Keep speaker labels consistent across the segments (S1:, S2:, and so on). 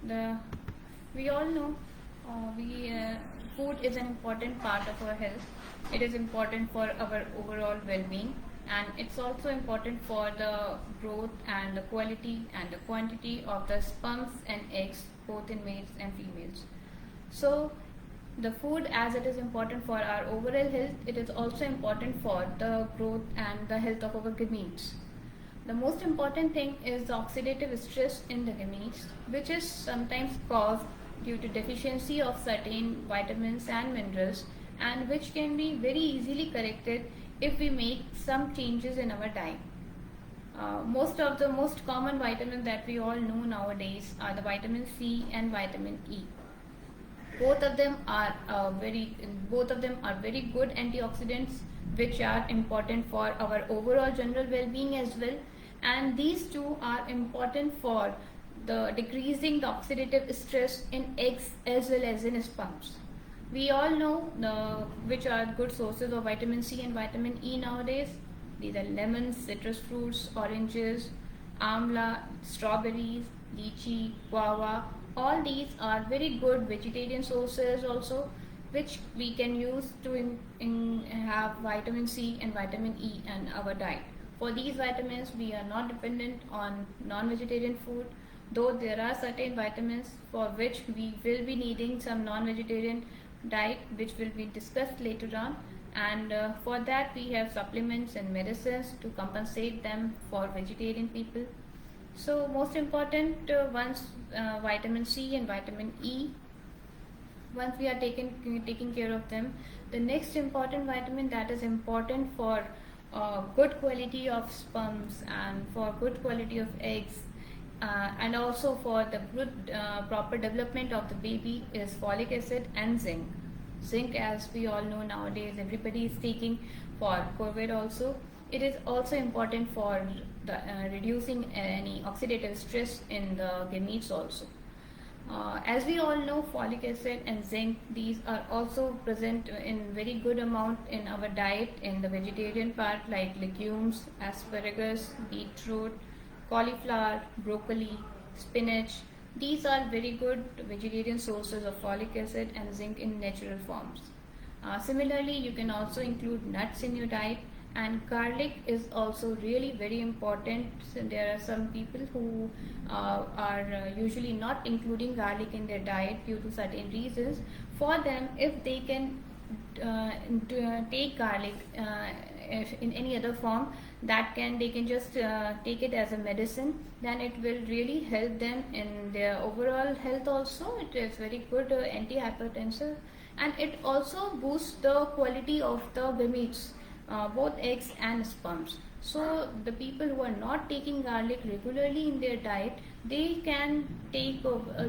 S1: the we all know we food is an important part of our health. It is important for our overall well-being, and it's also important for the growth and the quality and the quantity of the sperms and eggs, both in males and females. So the food, as it is important for our overall health, it is also important for the growth and the health of our gametes. The most important thing is the oxidative stress in the gametes, which is sometimes caused due to deficiency of certain vitamins and minerals, and which can be very easily corrected if we make some changes in our diet. Most of the most common vitamins that we all know nowadays are the vitamin C and vitamin E. Both of them are very good antioxidants, which are important for our overall general well-being as well. And these two are important for the decreasing the oxidative stress in eggs as well as in sperms. We all know which are good sources of vitamin C and vitamin E nowadays. These are lemons, citrus fruits, oranges, amla, strawberries, lychee, guava. All these are very good vegetarian sources also, which we can use to have vitamin C and vitamin E in our diet. For these vitamins, we are not dependent on non-vegetarian food, though there are certain vitamins for which we will be needing some non-vegetarian diet, which will be discussed later on. And for that, we have supplements and medicines to compensate them for vegetarian people. So most important, once vitamin C and vitamin E, once we are taking care of them, the next important vitamin that is important for good quality of sperms and for good quality of eggs, and also for the good proper development of the baby, is folic acid and zinc. Zinc, as we all know nowadays, everybody is taking for COVID also. It is also important for the, reducing any oxidative stress in the gametes also. As we all know, folic acid and zinc, these are also present in very good amount in our diet in the vegetarian part, like legumes, asparagus, beetroot, cauliflower, broccoli, spinach. These are very good vegetarian sources of folic acid and zinc in natural forms. Similarly, you can also include nuts in your diet, and garlic is also really very important. So there are some people who are usually not including garlic in their diet due to certain reasons. For them, if they can take garlic if in any other form, they can just take it as a medicine, then it will really help them in their overall health also. It is very good antihypertensive, and it also boosts the quality of the gametes, both eggs and sperms. So the people who are not taking garlic regularly in their diet, they can take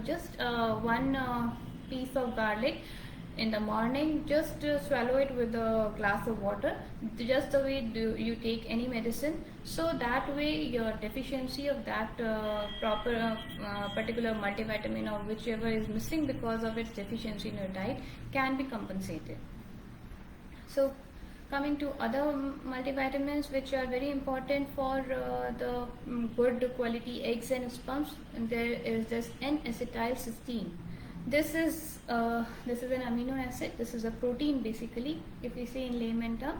S1: just one piece of garlic in the morning. Just swallow it with a glass of water, just the way you take any medicine. So that way your deficiency of that proper particular multivitamin or whichever is missing because of its deficiency in your diet can be compensated. So coming to other multivitamins which are very important for the good quality eggs and sperms, and there is this N-acetylcysteine. This is an amino acid. This is a protein basically, if we say in layman term,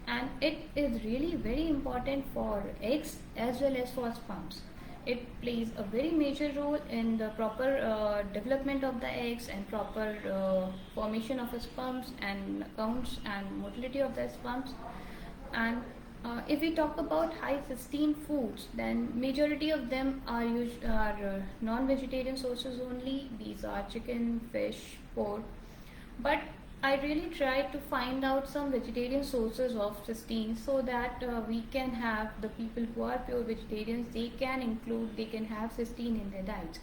S1: and it is really very important for eggs as well as for sperms. It plays a very major role in the proper development of the eggs and proper formation of the sperms and counts and motility of the sperms. And if we talk about high cysteine foods, then majority of them are non-vegetarian sources only. These are chicken, fish, pork. But I really tried to find out some vegetarian sources of cysteine so that we can have the people who are pure vegetarians, they can have cysteine in their diets.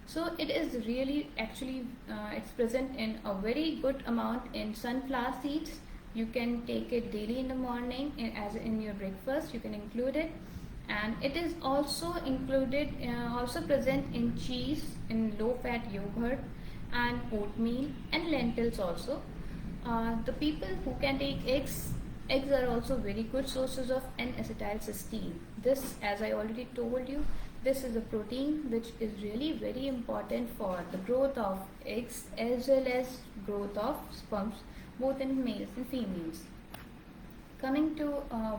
S1: So it is really actually it's present in a very good amount in sunflower seeds. You can take it daily in the morning as in your breakfast. You can include it, and it is also also present in cheese, in low-fat yogurt, and oatmeal and lentils also. The people who can take eggs are also very good sources of N-acetylcysteine. This, as I already told you, This is a protein which is really very important for the growth of eggs as well as growth of sperms, both in males and females. Coming to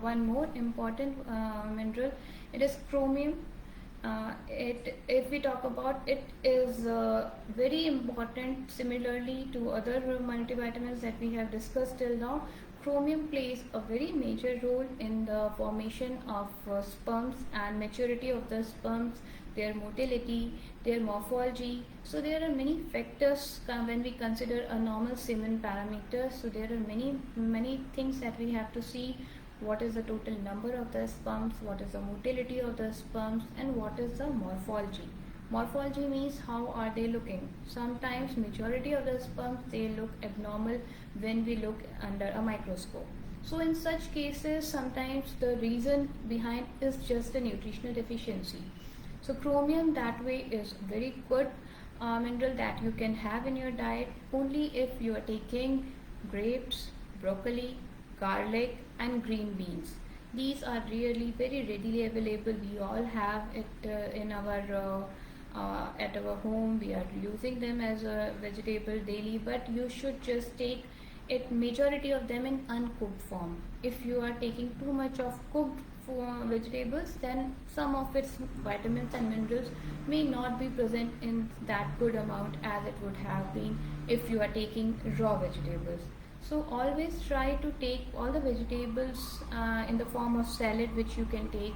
S1: one more important mineral, it is chromium. If we talk about it, is very important. Similarly to other multivitamins that we have discussed till now, chromium plays a very major role in the formation of sperms and maturity of the sperms, their motility, their morphology. So there are many factors when we consider a normal semen parameter. So there are many things that we have to see. What is the total number of the sperms, what is the motility of the sperms, and what is the morphology. Morphology means how are they looking. Sometimes majority of the sperms, they look abnormal when we look under a microscope. So in such cases, sometimes the reason behind is just a nutritional deficiency. So chromium that way is very good mineral that you can have in your diet only if you are taking grapes, broccoli, garlic and green beans. These are really very readily available. We all have it in our at our home. We are using them as a vegetable daily, but you should just take it majority of them in uncooked form. If you are taking too much of cooked vegetables, then some of its vitamins and minerals may not be present in that good amount as it would have been if you are taking raw vegetables. So always try to take all the vegetables in the form of salad which you can take,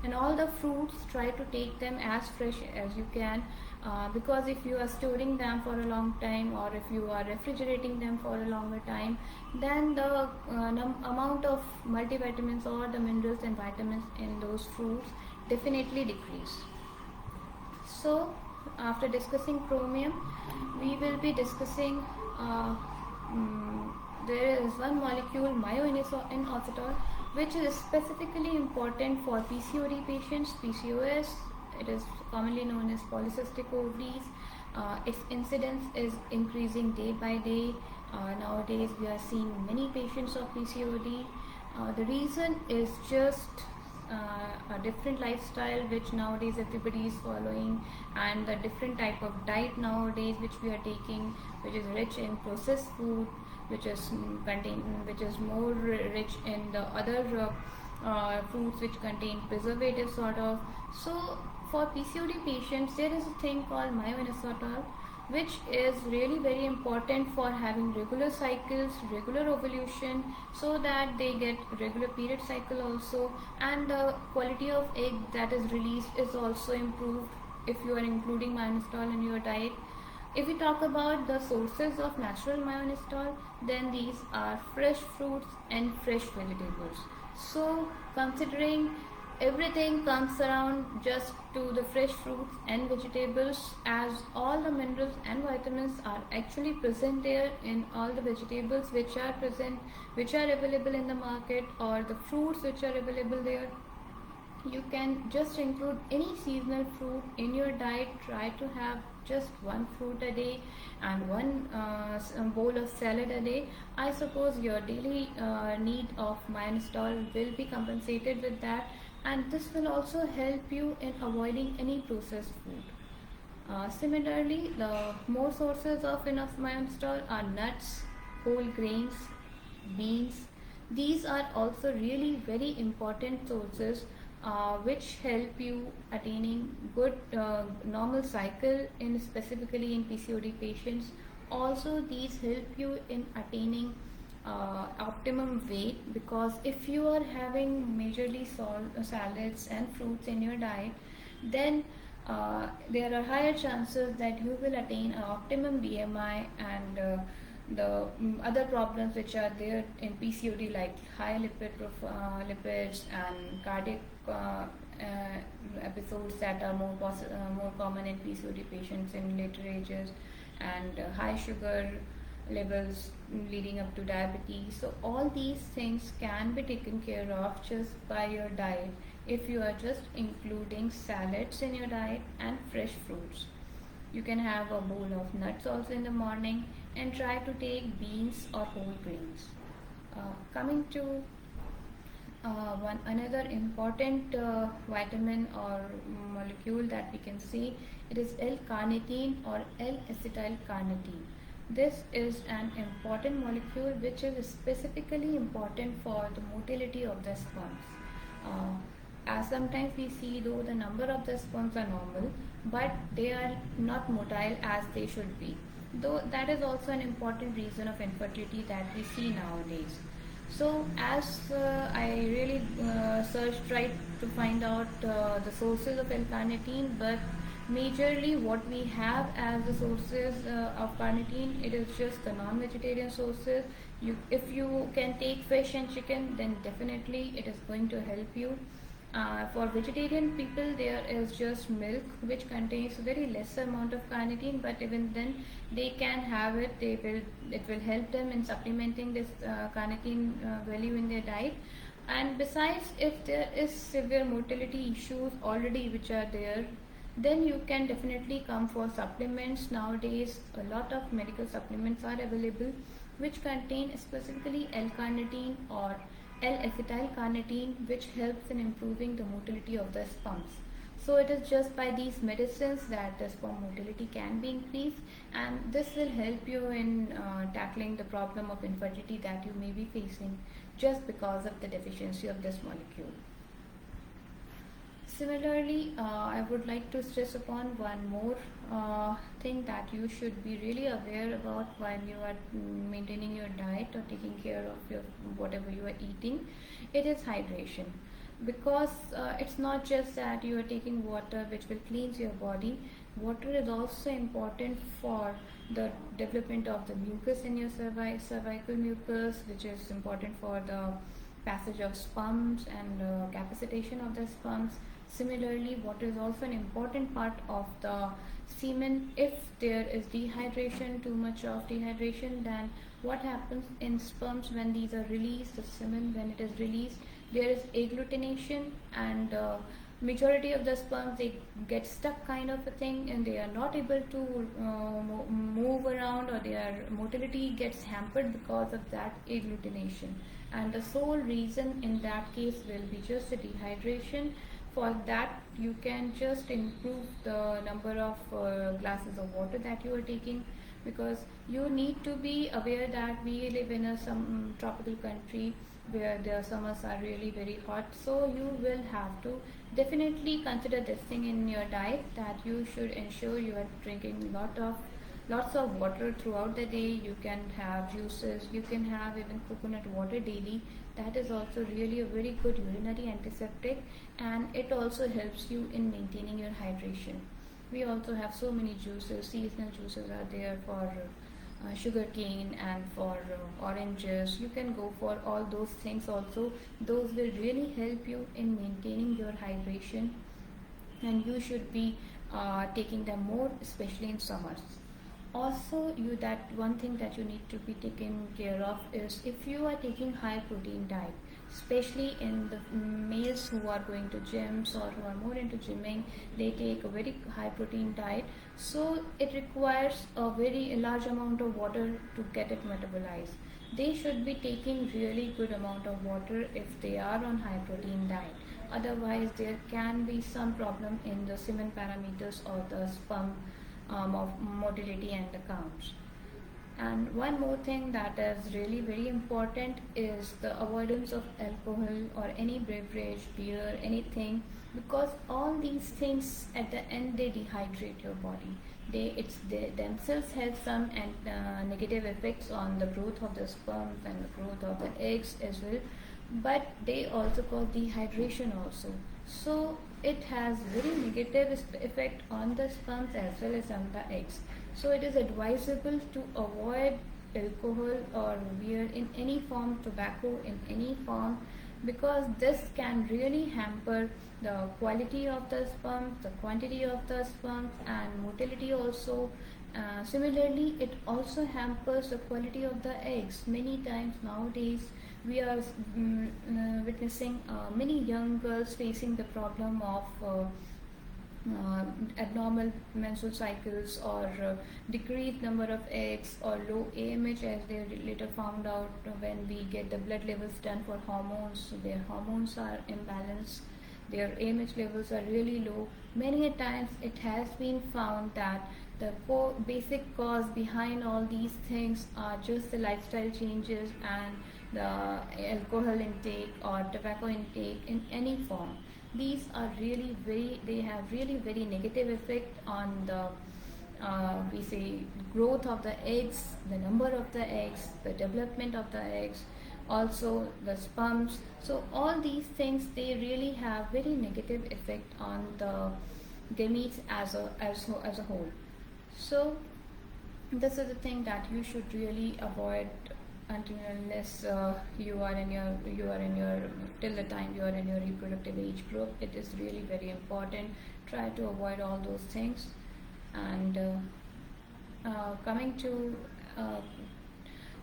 S1: and all the fruits try to take them as fresh as you can, because if you are storing them for a long time or if you are refrigerating them for a longer time, then the amount of multivitamins or the minerals and vitamins in those fruits definitely decrease. So after discussing chromium, we will be discussing there is one molecule, myoinositol, which is specifically important for PCOD patients, PCOS. It is commonly known as polycystic ovaries. Its incidence is increasing day by day. Nowadays, we are seeing many patients of PCOD. The reason is just a different lifestyle which nowadays everybody is following, and the different type of diet nowadays which we are taking, which is rich in processed food, which is more rich in the other foods which contain preservatives sort of. So for PCOD patients, there is a thing called myoinositol, which is really very important for having regular cycles, regular ovulation, so that they get regular period cycle also, and the quality of egg that is released is also improved if you are including myoinositol in your diet. If we talk about the sources of natural myoinositol, then these are fresh fruits and fresh vegetables. So considering everything comes around just to the fresh fruits and vegetables, as all the minerals and vitamins are actually present there in all the vegetables which are present, which are available in the market, or the fruits which are available there. You can just include any seasonal fruit in your diet. Try to have just one fruit a day and one bowl of salad a day. I suppose your daily need of myoinositol will be compensated with that, and this will also help you in avoiding any processed food. Similarly, the more sources of enough myoinositol are nuts, whole grains, beans. These are also really very important sources which help you attaining good normal cycle in specifically in PCOD patients. Also, these help you in attaining optimum weight, because if you are having majorly salads and fruits in your diet, then there are higher chances that you will attain an optimum BMI, and the other problems which are there in PCOD, like high lipids and cardiac episodes that are more common in PCOD patients in later ages, and high sugar levels leading up to diabetes. So all these things can be taken care of just by your diet if you are just including salads in your diet and fresh fruits. You can have a bowl of nuts also in the morning, and try to take beans or whole grains. Coming to One another important vitamin or molecule that we can see, it is L-carnitine or L-acetyl-carnitine. This is an important molecule which is specifically important for the motility of the sperms. Uh, as sometimes we see though the number of the sperms are normal, but they are not motile as they should be. Though that is also an important reason of infertility that we see nowadays. So as I really tried to find out the sources of L-carnitine, but majorly what we have as the sources of carnitine, it is just the non-vegetarian sources. If you can take fish and chicken, then definitely it is going to help you. For vegetarian people, there is just milk, which contains very less amount of carnitine, but even then, they can have it. It will help them in supplementing this carnitine value in their diet. And besides, if there is severe motility issues already which are there, then you can definitely come for supplements. Nowadays, a lot of medical supplements are available which contain specifically L-carnitine or L-acetyl-carnitine, which helps in improving the motility of the sperms. So it is just by these medicines that the sperm motility can be increased, and this will help you in tackling the problem of infertility that you may be facing just because of the deficiency of this molecule. Similarly, I would like to stress upon one more thing that you should be really aware about while you are maintaining your diet or taking care of your whatever you are eating. It is hydration, because it's not just that you are taking water which will cleanse your body. Water is also important for the development of the mucus in your cervical mucus, which is important for the passage of sperms and capacitation of the sperms. Similarly, water is also an important part of the semen. If there is dehydration, too much of dehydration, then what happens in sperms when these are released, the semen when it is released, there is agglutination, and majority of the sperms, they get stuck kind of a thing, and they are not able to move around, or their motility gets hampered because of that agglutination. And the sole reason in that case will be just the dehydration. For that, you can just improve the number of glasses of water that you are taking, because you need to be aware that we live in a some tropical country where the summers are really very hot. So you will have to definitely consider this thing in your diet, that you should ensure you are drinking lots of water throughout the day. You can have juices, you can have even coconut water daily. That is also really a very good urinary antiseptic, and it also helps you in maintaining your hydration. We also have so many juices, seasonal juices are there for sugar cane and for oranges. You can go for all those things also. Those will really help you in maintaining your hydration, and you should be taking them more, especially in summers. Also, you that one thing that you need to be taken care of is if you are taking high protein diet, especially in the males who are going to gyms or who are more into gymming, they take a very high protein diet, so it requires a very large amount of water to get it metabolized. They should be taking really good amount of water if they are on high protein diet. Otherwise, there can be some problem in the semen parameters or the sperm of motility and the counts. And one more thing that is really very important is the avoidance of alcohol or any beverage, beer, anything, because all these things at the end they dehydrate your body. They themselves have some negative effects on the growth of the sperms and the growth of the eggs as well, but they also cause dehydration also. So it has very negative effect on the sperms as well as on the eggs. So it is advisable to avoid alcohol or beer in any form, tobacco in any form, because this can really hamper the quality of the sperm, the quantity of the sperm, and motility also. Similarly, it also hampers the quality of the eggs. Many times nowadays, we are witnessing many young girls facing the problem of uh, abnormal menstrual cycles, or decreased number of eggs, or low AMH, as they later found out when we get the blood levels done for hormones. So their hormones are imbalanced, their AMH levels are really low. Many a times it has been found that the basic cause behind all these things are just the lifestyle changes and the alcohol intake or tobacco intake in any form. These are really they have really very negative effect on the we say growth of the eggs, the number of the eggs, the development of the eggs, also the sperms. So all these things, they really have very negative effect on the gametes as a whole. So this is the thing that you should really avoid until unless you are in your till the time you are in your reproductive age group. It is really very important. Try to avoid all those things. And coming to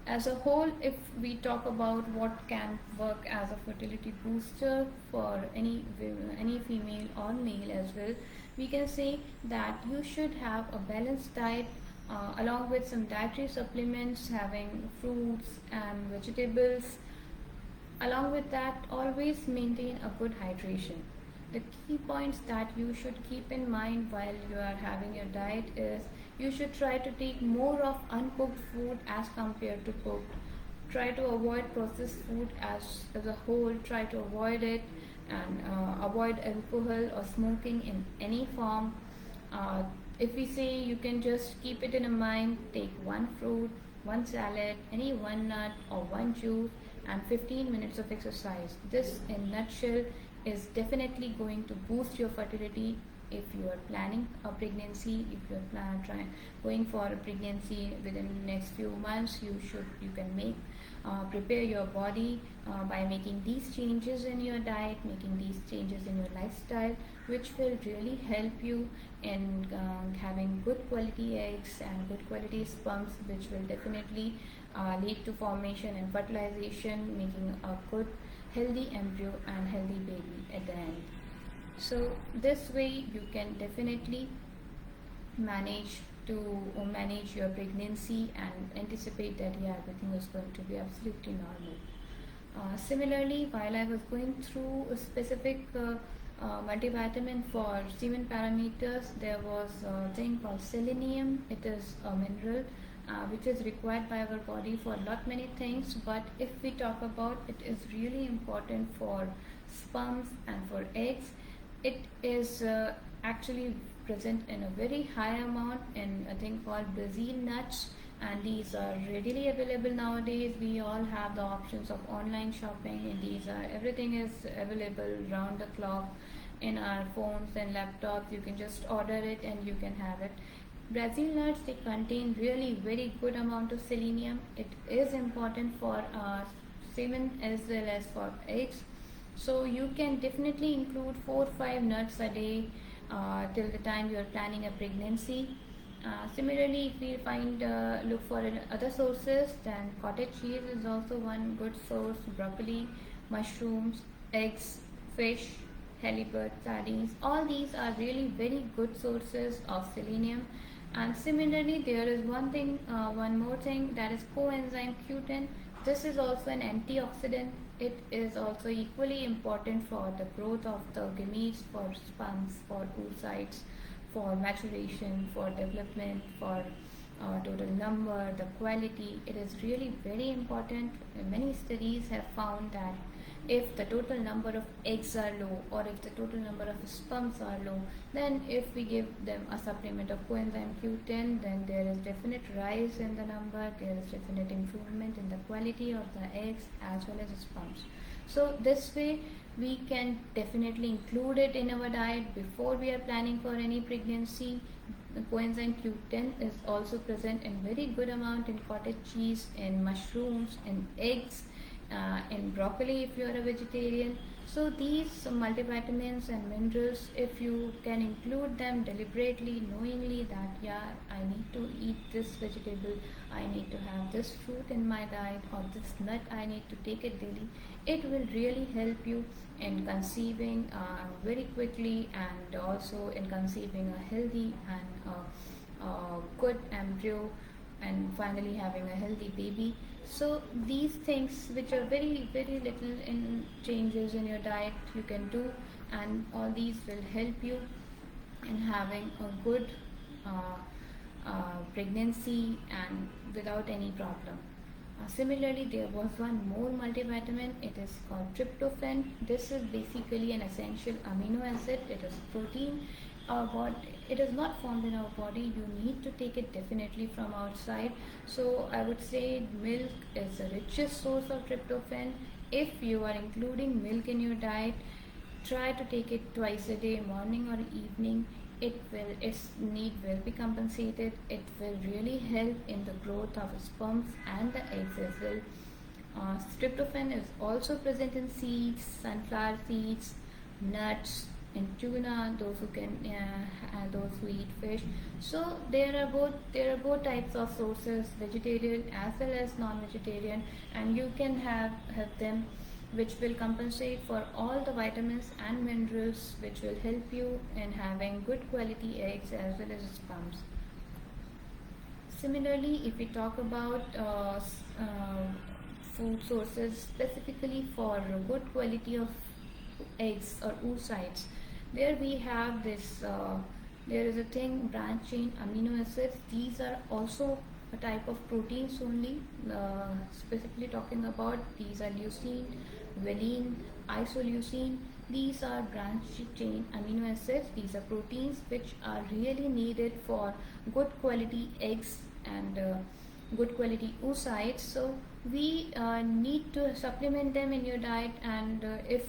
S1: as a whole, if we talk about what can work as a fertility booster for any female or male as well, we can say that you should have a balanced diet, along with some dietary supplements, having fruits and vegetables. Along with that, always maintain a good hydration. The key points that you should keep in mind while you are having your diet is you should try to take more of uncooked food as compared to cooked. Try to avoid processed food as a whole. Try to avoid it, and avoid alcohol or smoking in any form. If we say, you can just keep it in a mind, take one fruit, one salad, any one nut or one juice, and 15 minutes of exercise. This in nutshell is definitely going to boost your fertility. If you are planning a pregnancy, if you are going for a pregnancy within the next few months, you can prepare your body by making these changes in your diet, making these changes in your lifestyle, which will really help you in having good quality eggs and good quality sperms, which will definitely lead to formation and fertilization, making a good healthy embryo and healthy baby at the end. So this way you can definitely manage your pregnancy and anticipate that everything is going to be absolutely normal. Similarly, while I was going through a specific multivitamin for semen parameters, there was a thing called selenium. It is a mineral which is required by our body for a lot many things, but if we talk about it, is really important for sperms and for eggs. It is actually present in a very high amount in a thing called Brazil nuts, and these are readily available nowadays. We all have the options of online shopping, and everything is available round the clock in our phones and laptops. You can just order it and you can have it. Brazil nuts, they contain really very good amount of selenium. It is important for semen as well as for eggs. So you can definitely include 4 or 5 nuts a day till the time you are planning a pregnancy. Similarly, if we look for other sources, then cottage cheese is also one good source. Broccoli, mushrooms, eggs, fish, halibut, sardines. All these are really very good sources of selenium. And similarly, there is one more thing, that is coenzyme Q10. This is also an antioxidant. It is also equally important for the growth of the gametes, for sperms, for oocytes, for maturation, for development, for total number, the quality. It is really very important. Many studies have found that if the total number of eggs are low, or if the total number of sperms are low, then if we give them a supplement of coenzyme Q10, then there is definite rise in the number, there is definite improvement in the quality of the eggs as well as the sperms. So this way we can definitely include it in our diet before we are planning for any pregnancy. The coenzyme Q10 is also present in very good amount in cottage cheese, in mushrooms, in eggs, in broccoli if you are a vegetarian. So these multivitamins and minerals, if you can include them deliberately, knowingly that yeah, I need to eat this vegetable, I need to have this fruit in my diet, or this nut, I need to take it daily, it will really help you in conceiving very quickly, and also in conceiving a healthy and good embryo, and finally having a healthy baby. So these things, which are very very little in changes in your diet, you can do, and all these will help you in having a good pregnancy and without any problem. Similarly, there was one more multivitamin. It is called tryptophan. This is basically an essential amino acid. It is protein. It is not found in our body. You need to take it definitely from outside. So I would say milk is the richest source of tryptophan. If you are including milk in your diet, try to take it twice a day, morning or evening. Its need will be compensated. It will really help in the growth of sperms and the eggs as well. Tryptophan is also present in seeds, sunflower seeds, nuts, in tuna. Those who eat fish. So there are both types of sources, vegetarian as well as non-vegetarian, and you can have them, which will compensate for all the vitamins and minerals, which will help you in having good quality eggs as well as sperms. Similarly, if we talk about food sources specifically for good quality of eggs or oocytes, there we have this. There is a thing, branch chain amino acids. These are also a type of proteins only. Specifically talking about, these are leucine, valine, isoleucine. These are branch chain amino acids. These are proteins which are really needed for good quality eggs and good quality oocytes. So we need to supplement them in your diet, and if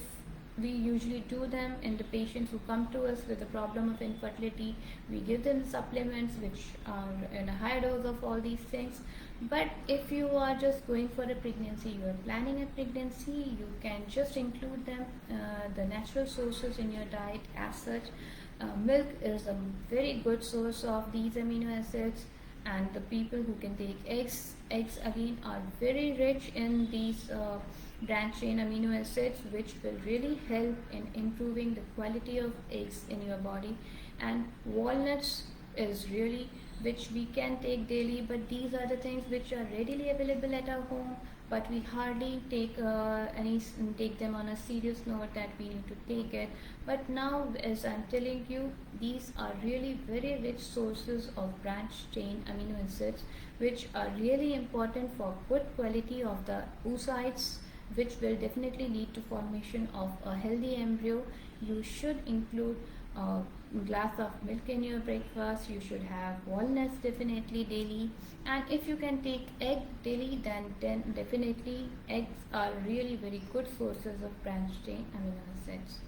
S1: we usually do them in the patients who come to us with a problem of infertility, we give them supplements which are in a higher dose of all these things. But if you are just going for a pregnancy, you are planning a pregnancy, you can just include them, the natural sources in your diet as such. Milk is a very good source of these amino acids, and the people who can take eggs again are very rich in these branch chain amino acids, which will really help in improving the quality of eggs in your body. And walnuts is really, which we can take daily, but these are the things which are readily available at our home, but we hardly take them on a serious note that we need to take it. But now, as I'm telling you, these are really very rich sources of branch chain amino acids, which are really important for good quality of the oocytes, which will definitely lead to formation of a healthy embryo. You should include a glass of milk in your breakfast. You should have walnuts definitely daily, and if you can take egg daily, then definitely eggs are really very good sources of branch chain amino acids.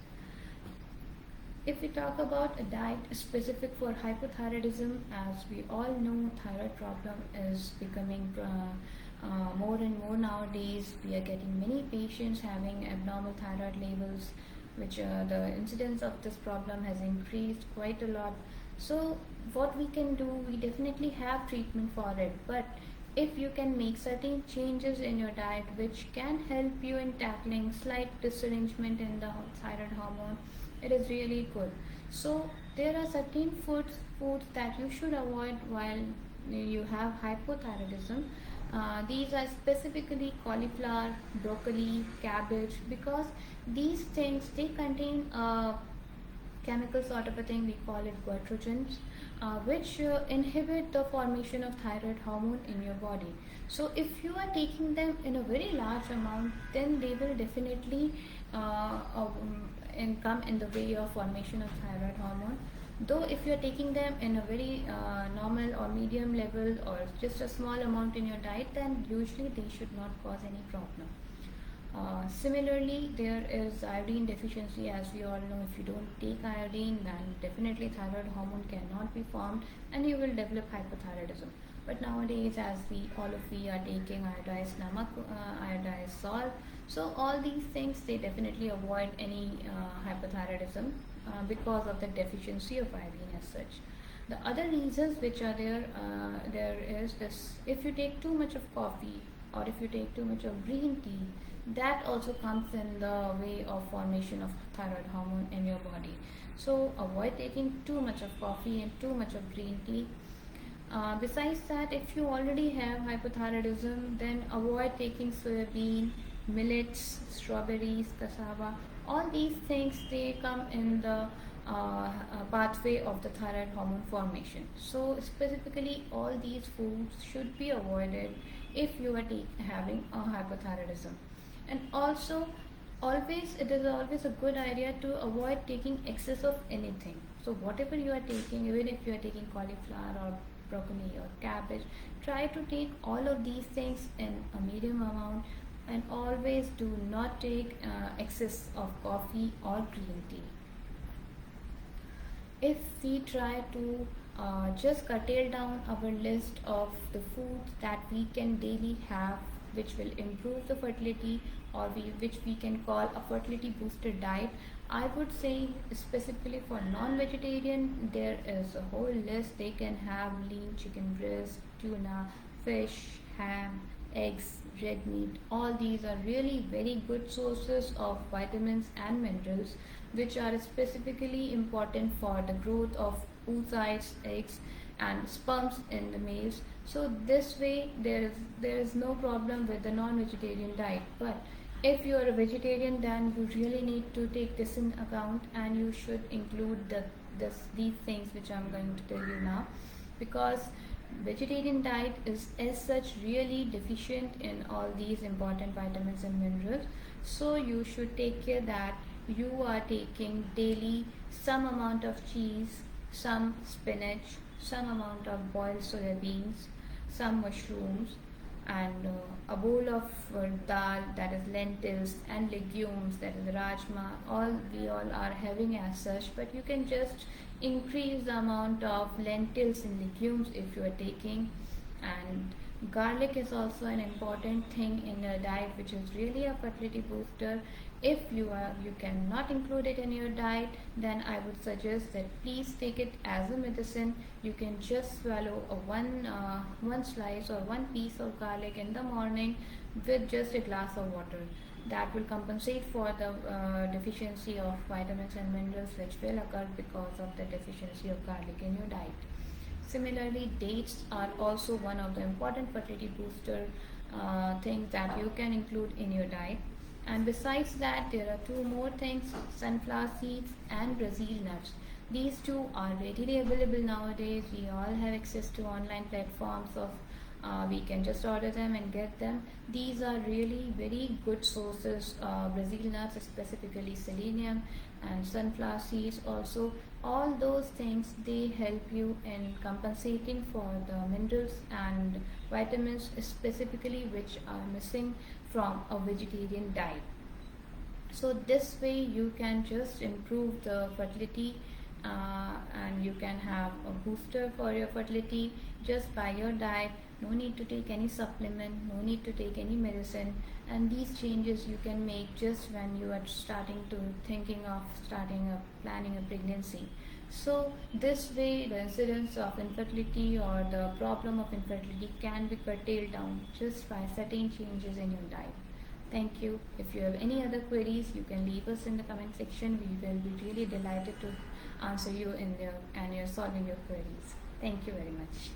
S1: If we talk about a diet specific for hypothyroidism, as we all know, thyroid problem is becoming more and more nowadays. We are getting many patients having abnormal thyroid levels, which the incidence of this problem has increased quite a lot. So what we can do, we definitely have treatment for it, but if you can make certain changes in your diet which can help you in tackling slight disarrangement in the thyroid hormone, it is really good. So there are certain foods that you should avoid while you have hypothyroidism. These are specifically cauliflower, broccoli, cabbage, because these things, they contain chemical sort of a thing, we call it goitrogens, which inhibit the formation of thyroid hormone in your body. So if you are taking them in a very large amount, then they will definitely come in the way of formation of thyroid hormone. Though if you are taking them in a very normal or medium level, or just a small amount in your diet, then usually they should not cause any problem. Similarly, there is iodine deficiency. As we all know, if you don't take iodine, then definitely thyroid hormone cannot be formed and you will develop hypothyroidism. But nowadays, as we are taking iodized namak, iodized salt, so all these things they definitely avoid any hypothyroidism because of the deficiency of iodine as such. The other reasons which are there is this: if you take too much of coffee or if you take too much of green tea, that also comes in the way of formation of thyroid hormone in your body. So avoid taking too much of coffee and too much of green tea. Besides that, if you already have hypothyroidism, then avoid taking soybean, millets, strawberries, cassava. All these things they come in the pathway of the thyroid hormone formation. So specifically, all these foods should be avoided if you are having a hypothyroidism. And also, always it is always a good idea to avoid taking excess of anything. So whatever you are taking, even if you are taking cauliflower or broccoli or cabbage, try to take all of these things in a medium amount, and always do not take excess of coffee or green tea. If we try to just curtail down our list of the foods that we can daily have which will improve the fertility, or which we can call a fertility booster diet, I would say specifically for non-vegetarian there is a whole list. They can have lean chicken breast, tuna, fish, ham, eggs, red meat. All these are really very good sources of vitamins and minerals which are specifically important for the growth of oocytes, eggs and sperms in the males. So this way there is no problem with the non-vegetarian diet. But if you are a vegetarian, then you really need to take this in account, and you should include these things which I'm going to tell you now, because vegetarian diet is as such really deficient in all these important vitamins and minerals. So you should take care that you are taking daily some amount of cheese, some spinach, some amount of boiled soya beans, some mushrooms, and a bowl of dal, that is lentils, and legumes, that is rajma. All we all are having as such, but you can just increase the amount of lentils and legumes if you are taking. And garlic is also an important thing in your diet, which is really a fertility booster. If you cannot include it in your diet, then I would suggest that please take it as a medicine. You can just swallow one slice or one piece of garlic in the morning with just a glass of water. That will compensate for the deficiency of vitamins and minerals which will occur because of the deficiency of garlic in your diet. Similarly, dates are also one of the important fertility booster things that you can include in your diet. And besides that, there are two more things: sunflower seeds and Brazil nuts. These two are readily available nowadays. We all have access to online platforms of we can just order them and get them. These are really very good sources. Brazil nuts, specifically selenium, and sunflower seeds also. All those things they help you in compensating for the minerals and vitamins specifically which are missing from a vegetarian diet. So this way you can just improve the fertility, and you can have a booster for your fertility just by your diet. No need to take any supplement, no need to take any medicine, and these changes you can make just when you are starting to thinking of planning a pregnancy. So this way the incidence of infertility or the problem of infertility can be curtailed down just by certain changes in your diet. Thank you. If you have any other queries, you can leave us in the comment section. We will be really delighted to answer you in there and you're solving your queries. Thank you very much.